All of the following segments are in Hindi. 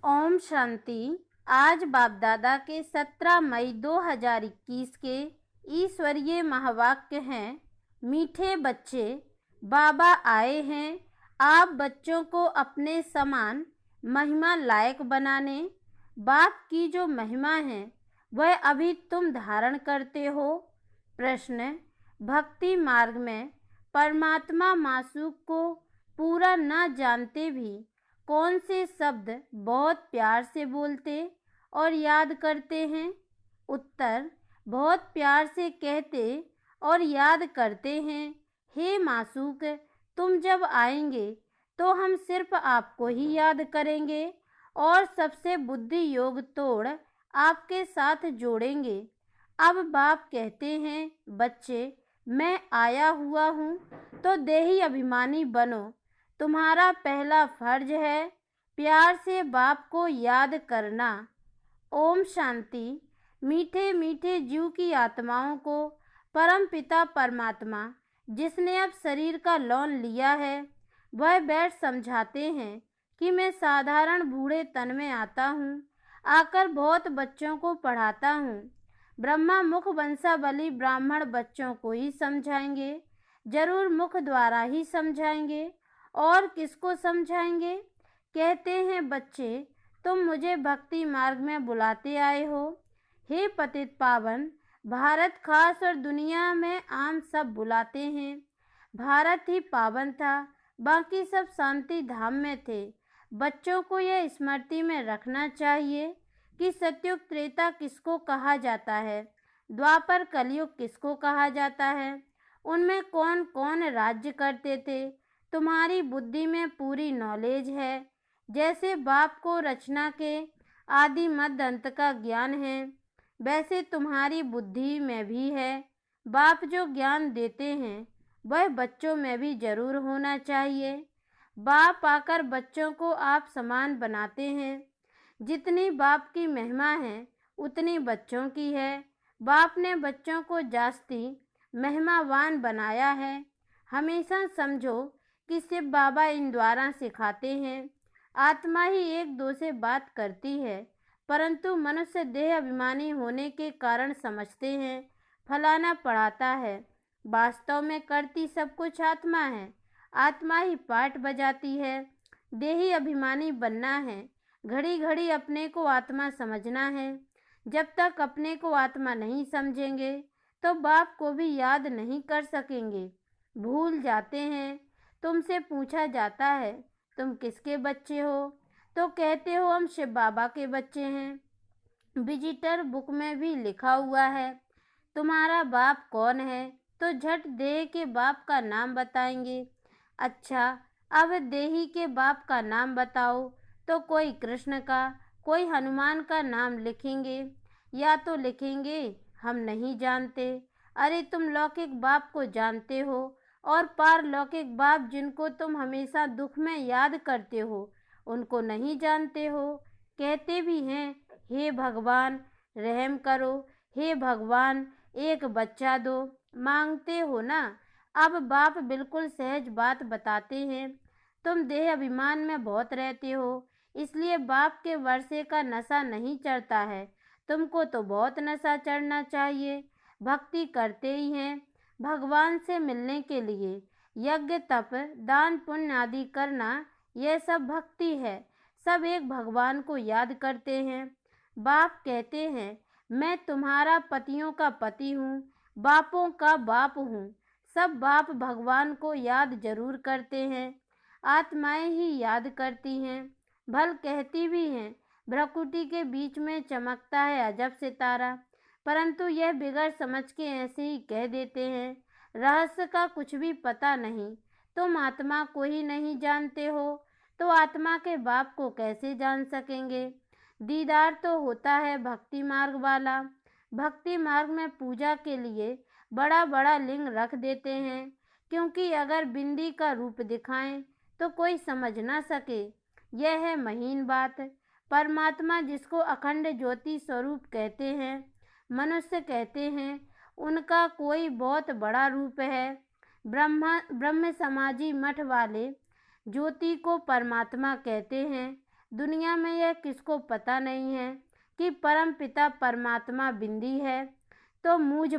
ओम शांति। आज बाप दादा के 17 मई 2021 के ईश्वरीय महावाक्य हैं। मीठे बच्चे, बाबा आए हैं आप बच्चों को अपने समान महिमा लायक बनाने। बाप की जो महिमा है वह अभी तुम धारण करते हो। प्रश्न: भक्ति मार्ग में परमात्मा मासूक को पूरा न जानते भी कौन से शब्द बहुत प्यार से बोलते और याद करते हैं? उत्तर: बहुत प्यार से कहते और याद करते हैं। हे मासूक, तुम जब आएंगे तो हम सिर्फ आपको ही याद करेंगे और सबसे बुद्धि योग तोड़ आपके साथ जोड़ेंगे। अब बाप कहते हैं, बच्चे मैं आया हुआ हूँ तो देही अभिमानी बनो। तुम्हारा पहला फर्ज है प्यार से बाप को याद करना। ओम शांति। मीठे मीठे जीव की आत्माओं को परम पिता परमात्मा जिसने अब शरीर का लोन लिया है वह बैठ समझाते हैं कि मैं साधारण बूढ़े तन में आता हूँ, आकर बहुत बच्चों को पढ़ाता हूँ। ब्रह्मा मुख वंशावली ब्राह्मण बच्चों को ही समझाएंगे, जरूर मुख द्वारा ही समझाएंगे। और किसको समझाएंगे? कहते हैं, बच्चे तुम मुझे भक्ति मार्ग में बुलाते आए हो। हे पतित पावन, भारत खास और दुनिया में आम सब बुलाते हैं। भारत ही पावन था, बाकी सब शांति धाम में थे। बच्चों को यह स्मृति में रखना चाहिए कि सतयुग त्रेता किसको कहा जाता है, द्वापर कलयुग किसको कहा जाता है, उनमें कौन कौन राज्य करते थे। तुम्हारी बुद्धि में पूरी नॉलेज है। जैसे बाप को रचना के आदि मध्य अंत का ज्ञान है, वैसे तुम्हारी बुद्धि में भी है। बाप जो ज्ञान देते हैं वह बच्चों में भी जरूर होना चाहिए। बाप आकर बच्चों को आप समान बनाते हैं। जितनी बाप की महिमा है उतनी बच्चों की है। बाप ने बच्चों को जास्ती महिमावान बनाया है। हमेशा समझो कि शिव बाबा इन द्वारा सिखाते हैं। आत्मा ही एक दो से बात करती है, परंतु मनुष्य देह अभिमानी होने के कारण समझते हैं फलाना पढ़ाता है। वास्तव में करती सब कुछ आत्मा है। आत्मा ही पाठ बजाती है। देही अभिमानी बनना है, घड़ी घड़ी अपने को आत्मा समझना है। जब तक अपने को आत्मा नहीं समझेंगे तो बाप को भी याद नहीं कर सकेंगे, भूल जाते हैं। तुमसे पूछा जाता है तुम किसके बच्चे हो, तो कहते हो हम शिव बाबा के बच्चे हैं। विजिटर बुक में भी लिखा हुआ है तुम्हारा बाप कौन है, तो झट देह के बाप का नाम बताएंगे। अच्छा, अब देही के बाप का नाम बताओ, तो कोई कृष्ण का, कोई हनुमान का नाम लिखेंगे, या तो लिखेंगे हम नहीं जानते। अरे तुम लौकिक बाप को जानते हो और पारलौकिक बाप जिनको तुम हमेशा दुख में याद करते हो उनको नहीं जानते हो। कहते भी हैं, हे भगवान रहम करो, हे भगवान एक बच्चा दो, मांगते हो ना। अब बाप बिल्कुल सहज बात बताते हैं। तुम देह अभिमान में बहुत रहते हो, इसलिए बाप के वर्षे का नशा नहीं चढ़ता है। तुमको तो बहुत नशा चढ़ना चाहिए। भक्ति करते ही हैं भगवान से मिलने के लिए। यज्ञ तप दान पुण्य आदि करना यह सब भक्ति है। सब एक भगवान को याद करते हैं। बाप कहते हैं, मैं तुम्हारा पतियों का पति हूँ, बापों का बाप हूँ। सब बाप भगवान को याद जरूर करते हैं। आत्माएं ही याद करती हैं। भल कहती भी हैं, भ्रकुटी के बीच में चमकता है अजब सितारा, परंतु यह बिगड़ समझ के ऐसे ही कह देते हैं। रहस्य का कुछ भी पता नहीं। तुम आत्मा को ही नहीं जानते हो तो आत्मा के बाप को कैसे जान सकेंगे? दीदार तो होता है भक्ति मार्ग वाला। भक्ति मार्ग में पूजा के लिए बड़ा बड़ा लिंग रख देते हैं, क्योंकि अगर बिंदी का रूप दिखाएं तो कोई समझ ना सके। यह है महीन बात। परमात्मा जिसको अखंड ज्योति स्वरूप कहते हैं, मनुष्य कहते हैं, उनका कोई बहुत बड़ा रूप है। ब्रह्म समाजी मठ वाले ज्योति को परमात्मा कहते हैं। दुनिया में यह किसको पता नहीं है कि परम पिता परमात्मा बिंदी है, तो मूझ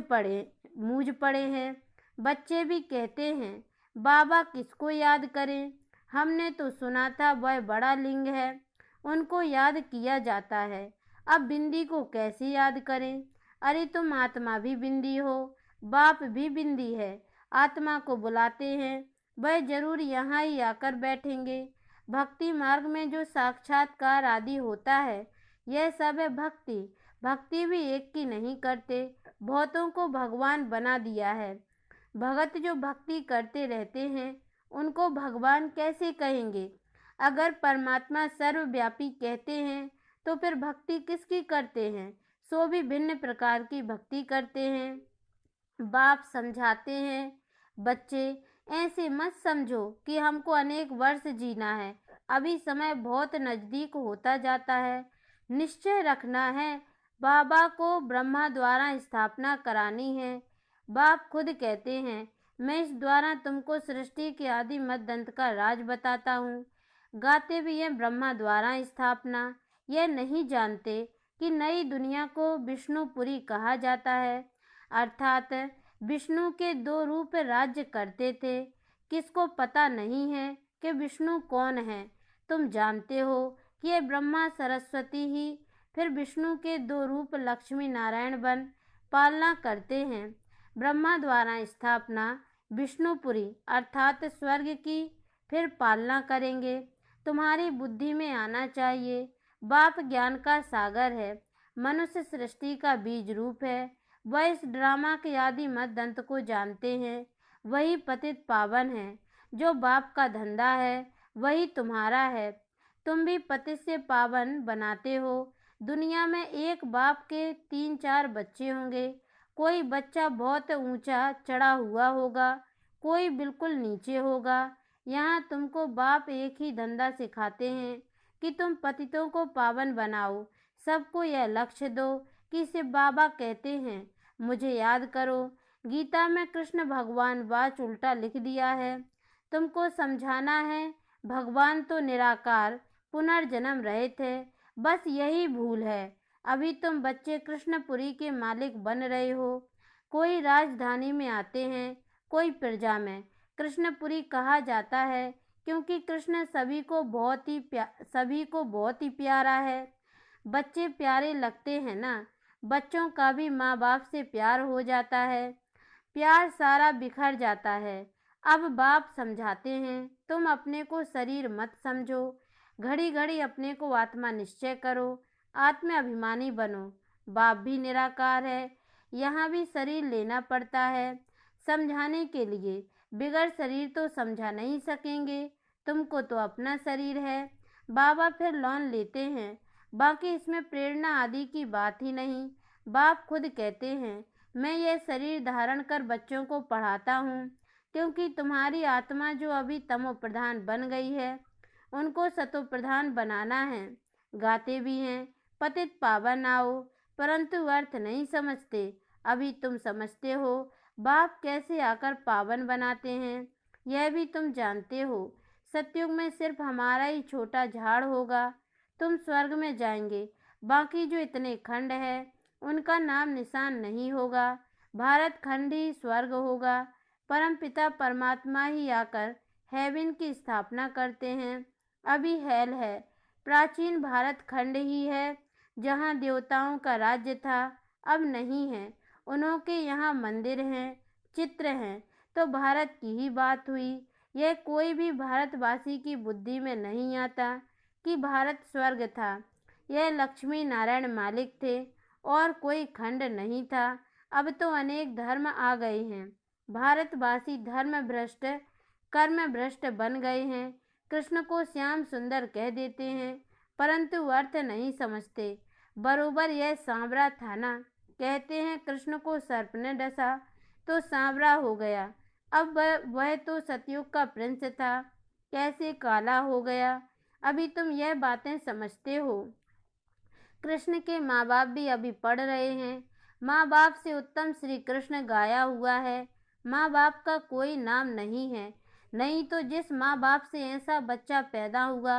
पड़े हैं। बच्चे भी कहते हैं, बाबा किसको याद करें, हमने तो सुना था वह बड़ा लिंग है, उनको याद किया जाता है, अब बिंदी को कैसे याद करें। अरे तुम आत्मा भी बिंदी हो, बाप भी बिंदी है, आत्मा को बुलाते हैं, वह जरूर यहाँ ही आकर बैठेंगे। भक्ति मार्ग में जो साक्षात्कार आदि होता है, यह सब है भक्ति। भक्ति भी एक की नहीं करते, बहुतों को भगवान बना दिया है। भगत जो भक्ति करते रहते हैं, उनको भगवान कैसे कहेंगे। अगर परमात्मा सर्वव्यापी कहते हैं, तो फिर भक्ति किसकी करते हैं, सो भी भिन्न प्रकार की भक्ति करते हैं। बाप समझाते हैं, बच्चे ऐसे मत समझो कि हमको अनेक वर्ष जीना है, अभी समय बहुत नज़दीक होता जाता है। निश्चय रखना है, बाबा को ब्रह्मा द्वारा स्थापना करानी है। बाप खुद कहते हैं, मैं इस द्वारा तुमको सृष्टि के आदि मध्य अंत का राज बताता हूँ। गाते भी हैं ब्रह्मा द्वारा स्थापना। यह नहीं जानते कि नई दुनिया को विष्णुपुरी कहा जाता है, अर्थात विष्णु के दो रूप राज्य करते थे। किसको पता नहीं है कि विष्णु कौन है। तुम जानते हो कि ये ब्रह्मा सरस्वती ही फिर विष्णु के दो रूप लक्ष्मी नारायण बन पालना करते हैं। ब्रह्मा द्वारा स्थापना विष्णुपुरी अर्थात स्वर्ग की फिर पालना करेंगे। तुम्हारी बुद्धि में आना चाहिए, बाप ज्ञान का सागर है, मनुष्य सृष्टि का बीज रूप है। वह इस ड्रामा के आदि मत दंत को जानते हैं, वही पतित पावन है। जो बाप का धंधा है वही तुम्हारा है। तुम भी पतित से पावन बनाते हो। दुनिया में एक बाप के 3-4 बच्चे होंगे। कोई बच्चा बहुत ऊंचा चढ़ा हुआ होगा, कोई बिल्कुल नीचे होगा। यहाँ तुमको बाप एक ही धंधा सिखाते हैं कि तुम पतितों को पावन बनाओ। सबको यह लक्ष्य दो कि इसे बाबा कहते हैं, मुझे याद करो। गीता में कृष्ण भगवान वाच उल्टा लिख दिया है। तुमको समझाना है, भगवान तो निराकार पुनर्जन्म रहित है, बस यही भूल है। अभी तुम बच्चे कृष्णपुरी के मालिक बन रहे हो। कोई राजधानी में आते हैं, कोई प्रजा में। कृष्णपुरी कहा जाता है क्योंकि कृष्ण सभी को बहुत ही प्यारा है। बच्चे प्यारे लगते हैं ना, बच्चों का भी माँ बाप से प्यार हो जाता है, प्यार सारा बिखर जाता है। अब बाप समझाते हैं, तुम अपने को शरीर मत समझो, घड़ी घड़ी अपने को आत्मा निश्चय करो, आत्म अभिमानी बनो। बाप भी निराकार है, यहाँ भी शरीर लेना पड़ता है समझाने के लिए। बिगड़ शरीर तो समझा नहीं सकेंगे, तुमको तो अपना शरीर है। बाबा फिर लोन लेते हैं, बाकी इसमें प्रेरणा आदि की बात ही नहीं। बाप खुद कहते हैं, मैं यह शरीर धारण कर बच्चों को पढ़ाता हूँ, क्योंकि तुम्हारी आत्मा जो अभी तमो प्रधान बन गई है, उनको सतो प्रधान बनाना है। गाते भी हैं, पतित पावन आओ, परंतु अर्थ नहीं समझते। अभी तुम समझते हो बाप कैसे आकर पावन बनाते हैं, यह भी तुम जानते हो। सतयुग में सिर्फ हमारा ही छोटा झाड़ होगा, तुम स्वर्ग में जाएंगे, बाकी जो इतने खंड है उनका नाम निशान नहीं होगा। भारत खंड ही स्वर्ग होगा। परम पिता परमात्मा ही आकर हेवन की स्थापना करते हैं। अभी हेल है, प्राचीन भारत खंड ही है जहाँ देवताओं का राज्य था, अब नहीं है। उन्होंने यहाँ मंदिर हैं, चित्र हैं, तो भारत की ही बात हुई। यह कोई भी भारतवासी की बुद्धि में नहीं आता कि भारत स्वर्ग था। यह लक्ष्मी नारायण मालिक थे और कोई खंड नहीं था। अब तो अनेक धर्म आ गए हैं। भारतवासी धर्म भ्रष्ट कर्म भ्रष्ट बन गए हैं। कृष्ण को श्याम सुंदर कह देते हैं, परंतु अर्थ नहीं समझते। बरोबर यह सांवरा था ना, कहते हैं कृष्ण को सर्प ने डसा तो सांवरा हो गया। अब वह तो सतयुग का प्रिंस था, कैसे काला हो गया। अभी तुम यह बातें समझते हो। कृष्ण के माँ बाप भी अभी पढ़ रहे हैं। माँ बाप से उत्तम श्री कृष्ण गाया हुआ है। माँ बाप का कोई नाम नहीं है, नहीं तो जिस माँ बाप से ऐसा बच्चा पैदा हुआ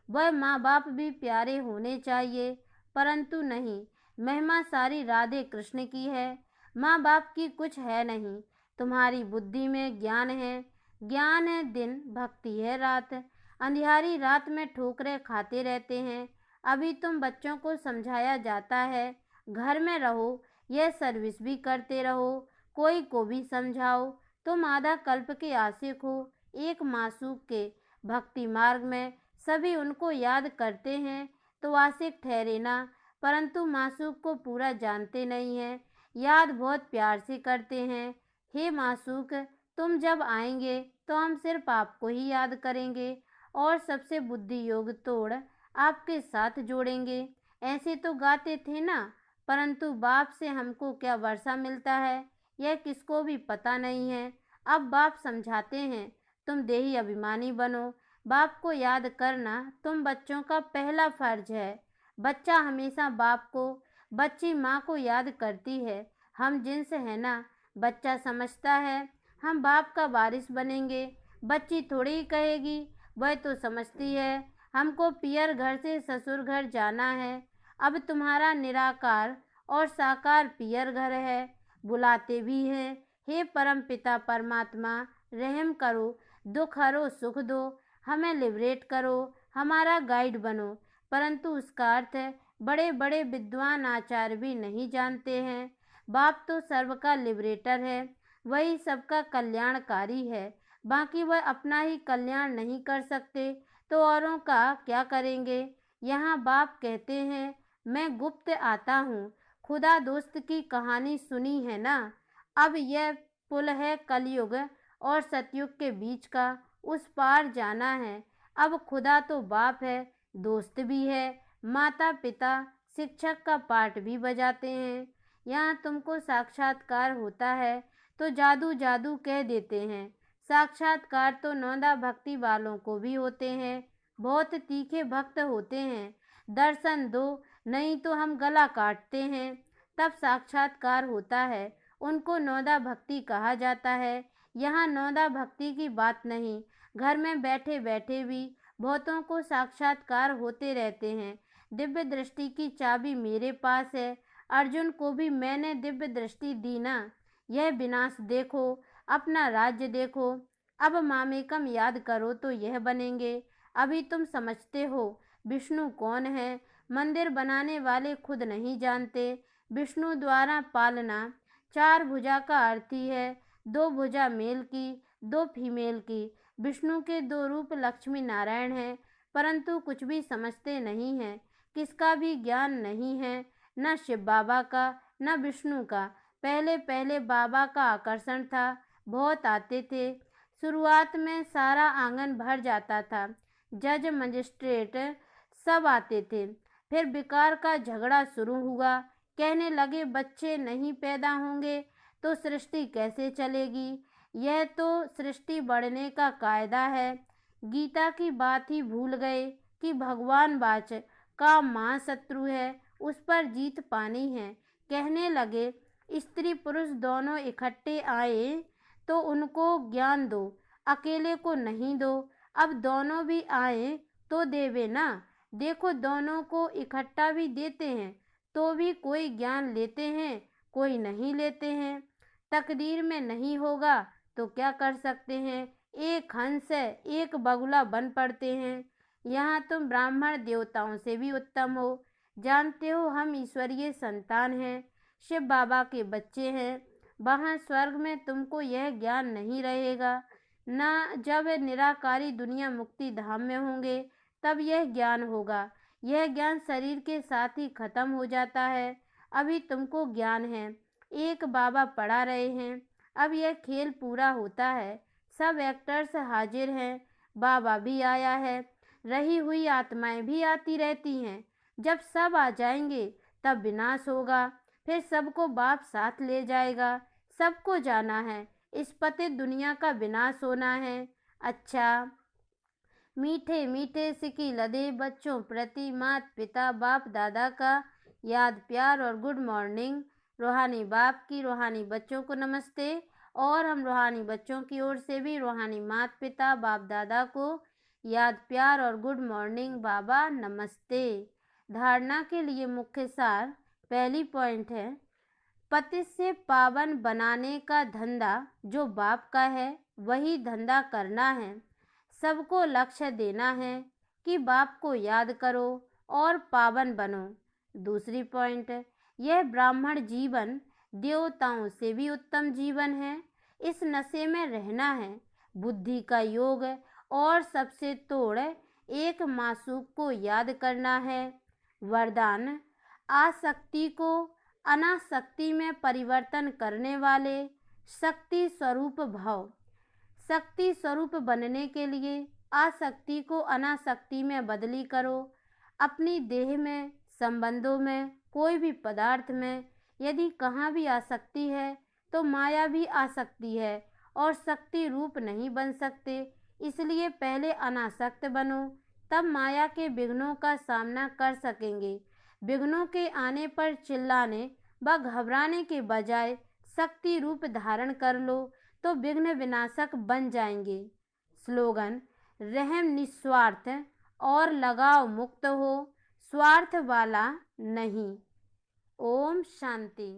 वह माँ बाप भी प्यारे होने चाहिए, परंतु नहीं, महिमा सारी राधे कृष्ण की है। माँ बाप की कुछ है नहीं। तुम्हारी बुद्धि में ज्ञान है, ज्ञान है दिन, भक्ति है रात। अंधियारी रात में ठोकरें खाते रहते हैं। अभी तुम बच्चों को समझाया जाता है, घर में रहो, यह सर्विस भी करते रहो, कोई को भी समझाओ। तुम आधा कल्प के आशिक हो, एक मासूक के। भक्ति मार्ग में सभी उनको याद करते हैं तो आशिक ठहरे ना, परंतु मासूक को पूरा जानते नहीं हैं, याद बहुत प्यार से करते हैं। हे मासूक, तुम जब आएंगे तो हम सिर्फ आपको ही याद करेंगे और सबसे बुद्धि योग तोड़ आपके साथ जोड़ेंगे। ऐसे तो गाते थे ना, परंतु बाप से हमको क्या वर्षा मिलता है यह किसको भी पता नहीं है। अब बाप समझाते हैं, तुम देही अभिमानी बनो, बाप को याद करना तुम बच्चों का पहला फर्ज है। बच्चा हमेशा बाप को, बच्ची माँ को याद करती है। हम जिनसे है ना, बच्चा समझता है हम बाप का वारिस बनेंगे, बच्ची थोड़ी ही कहेगी, वह तो समझती है हमको पियर घर से ससुर घर जाना है। अब तुम्हारा निराकार और साकार पियर घर है, बुलाते भी हैं, हे परम पिता परमात्मा, रहम करो, दुख हरो, सुख दो, हमें लिबरेट करो, हमारा गाइड बनो। परंतु उसका अर्थ बड़े बड़े विद्वान आचार्य भी नहीं जानते हैं। बाप तो सर्व का लिबरेटर है, वही सबका कल्याणकारी है। बाकी वह अपना ही कल्याण नहीं कर सकते तो औरों का क्या करेंगे। यहाँ बाप कहते हैं, मैं गुप्त आता हूँ। खुदा दोस्त की कहानी सुनी है ना। अब यह पुल है कलयुग और सतयुग के बीच का, उस पार जाना है। अब खुदा तो बाप है, दोस्त भी है, माता पिता शिक्षक का पाठ भी बजाते हैं। यहाँ तुमको साक्षात्कार होता है तो जादू जादू कह देते हैं। साक्षात्कार तो नौंदा भक्ति वालों को भी होते हैं, बहुत तीखे भक्त होते हैं। दर्शन दो, नहीं तो हम गला काटते हैं, तब साक्षात्कार होता है। उनको नौंदा भक्ति कहा जाता है। यहाँ नौंदा भक्ति की बात नहीं, घर में बैठे बैठे भी बहुतों को साक्षात्कार होते रहते हैं। दिव्य दृष्टि की चाबी मेरे पास है, अर्जुन को भी मैंने दिव्य दृष्टि दी ना। यह विनाश देखो, अपना राज्य देखो। अब मामेकम याद करो तो यह बनेंगे। अभी तुम समझते हो विष्णु कौन है, मंदिर बनाने वाले खुद नहीं जानते। विष्णु द्वारा पालना, चार भुजा का अर्थ ही है, दो भुजा मेल की, दो फीमेल की। विष्णु के दो रूप लक्ष्मी नारायण हैं, परंतु कुछ भी समझते नहीं हैं, किसका भी ज्ञान नहीं है, न शिव बाबा का न विष्णु का। पहले पहले बाबा का आकर्षण था, बहुत आते थे। शुरुआत में सारा आंगन भर जाता था, जज मजिस्ट्रेट सब आते थे। फिर बेकार का झगड़ा शुरू हुआ, कहने लगे बच्चे नहीं पैदा होंगे तो सृष्टि कैसे चलेगी। यह तो सृष्टि बढ़ने का कायदा है। गीता की बात ही भूल गए कि भगवान वाच का मां शत्रु है, उस पर जीत पानी है। कहने लगे स्त्री पुरुष दोनों इकट्ठे आए तो उनको ज्ञान दो, अकेले को नहीं दो। अब दोनों भी आए तो देवे ना। देखो दोनों को इकट्ठा भी देते हैं तो भी कोई ज्ञान लेते हैं, कोई नहीं लेते हैं। तकदीर में नहीं होगा तो क्या कर सकते हैं, एक हंस है एक बगुला बन पड़ते हैं। यहाँ तुम ब्राह्मण देवताओं से भी उत्तम हो। जानते हो हम ईश्वरीय संतान हैं, शिव बाबा के बच्चे हैं। वहाँ स्वर्ग में तुमको यह ज्ञान नहीं रहेगा ना। जब निराकारी दुनिया मुक्ति धाम में होंगे तब यह ज्ञान होगा। यह ज्ञान शरीर के साथ ही खत्म हो जाता है। अभी तुमको ज्ञान है, एक बाबा पढ़ा रहे हैं। अब यह खेल पूरा होता है, सब एक्टर्स हाजिर हैं, बाबा भी आया है, रही हुई आत्माएं भी आती रहती हैं। जब सब आ जाएंगे तब विनाश होगा, फिर सबको बाप साथ ले जाएगा। सबको जाना है, इस पतित दुनिया का विनाश होना है। अच्छा, मीठे मीठे सिकी लदे बच्चों प्रति माता पिता बाप दादा का याद प्यार और गुड मॉर्निंग। रूहानी बाप की रूहानी बच्चों को नमस्ते, और हम रूहानी बच्चों की ओर से भी रूहानी माता पिता बाप दादा को याद प्यार और गुड मॉर्निंग बाबा, नमस्ते। धारणा के लिए मुख्य सार। पहली पॉइंट है, पति से पावन बनाने का धंधा जो बाप का है वही धंधा करना है। सबको लक्ष्य देना है कि बाप को याद करो और पावन बनो। दूसरी पॉइंट, यह ब्राह्मण जीवन देवताओं से भी उत्तम जीवन है। इस नशे में रहना है। बुद्धि का योग और सबसे तोड़ एक मासूक को याद करना है। वरदान, आसक्ति को अनासक्ति में परिवर्तन करने वाले शक्ति स्वरूप भव। शक्ति स्वरूप बनने के लिए आसक्ति को अनासक्ति में बदली करो। अपनी देह में, संबंधों में, कोई भी पदार्थ में यदि कहाँ भी आसक्ति है तो माया भी आसक्ति है और शक्ति रूप नहीं बन सकते। इसलिए पहले अनासक्त बनो, तब माया के विघ्नों का सामना कर सकेंगे। विघ्नों के आने पर चिल्लाने व घबराने के बजाय शक्ति रूप धारण कर लो तो विघ्न विनाशक बन जाएंगे। स्लोगन, रहम निस्वार्थ और लगाव मुक्त हो, स्वार्थ वाला नहीं। ओम शांति।